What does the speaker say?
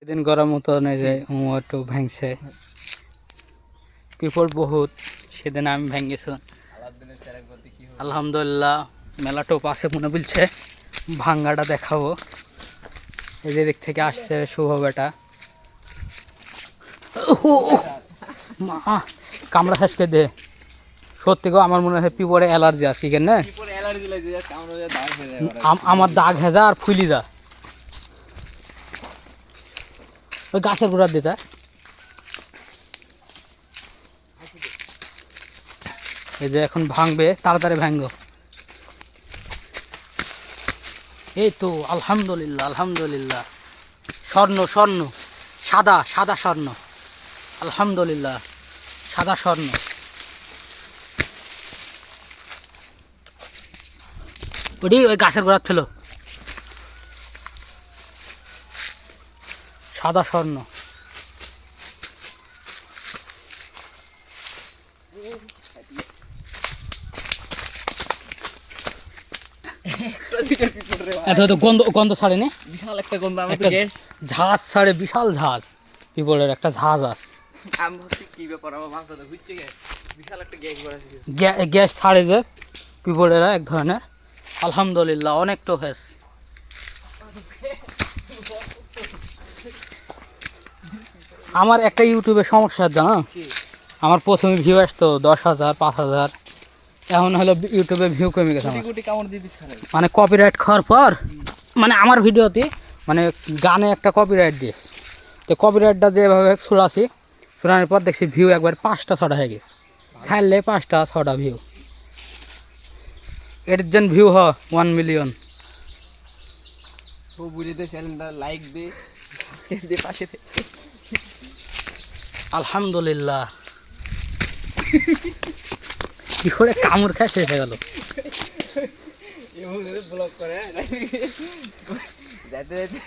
এদিন করার মতো নেই যে একটু ভাঙছে পিপল বহুত সেদিন আমি ভেঙেছি আলহামদুলিল্লাহ মেলাটাও পাশে মনে বলছে ভাঙ্গাটা দেখাবো এই যে দিক থেকে আসছে শুভ বেটা মা কামড়া শেষকে দে সত্যি গো আমার মনে হয় পিপরে অ্যালার্জি আছে কেন না আমার দাগ হেজা আর ফুলি যা ওই গাছের গোড়ার দিতা এই যে এখন ভাঙবে তাড়াতাড়ি ভাঙবো এই তো আলহামদুলিল্লাহ আলহামদুলিল্লাহ স্বর্ণ স্বর্ণ সাদা সাদা স্বর্ণ আলহামদুলিল্লাহ সাদা স্বর্ণ ওটি ওই গাছের গোড়ার ছিল সাদা স্বর্ণ গন্ধ গন্ধ ছাড়ে নি বিশাল একটা গন্ধ ঝাঁজ ছাড়ে বিশাল ঝাঁজ পিপলের একটা ঝাঁজ আছে কি ব্যাপার আমার মাথা তো ঘুরছে বিশাল একটা গ্যাস ছাড়ে যে পিপলেরা এক ধরনের আলহামদুলিল্লাহ অনেক তো হয়েছে আমার একটা ইউটিউবে সমস্যা জানো আমার প্রথমে ভিউ আসতো 10,000 5,000 এখন হলো ইউটিউবে ভিউ কমে গেছে মানে কপিরাইট খাওয়ার পর মানে আমার ভিডিওতে মানে গানে একটা কপিরাইট দিস তো কপিরাইটটা যেভাবে শোনাছি শোনানোর পর দেখছি ভিউ একবার 5টা 6টা হয়ে গেছে ছাড়লে 5টা 6টা ভিউ এর জন্য ভিউ হ 1 মিলিয়ন ও বুঝে দে চ্যানেলটা লাইক দে সাবস্ক্রাইব দে পাশে দে আলহামদুলিল্লাহ কি করে কামড় খায় শেষ হয়ে গেল ব্লগ করে যাইতে যাইতে